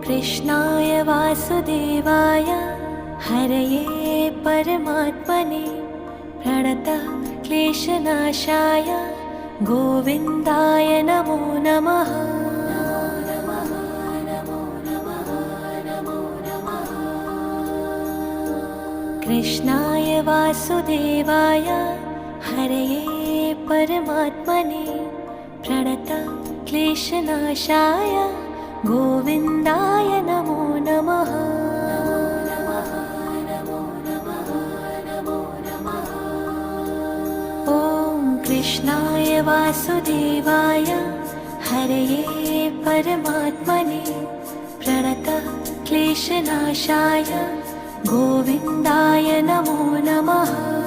कृष्णाय वासुदेवाय हरये परमात्मने प्रणतः क्लेशनाशाय गोविन्दाय नमो नमः। कृष्णाय वासुदेवाय हरये परमात्मने प्रणतः क्लेशनाशाय गोविन्दाय नमो नमः। ॐ कृष्णाय वासुदेवाय हरये परमात्मने प्रणतः क्लेशनाशाय गोविन्दाय नमो नमः।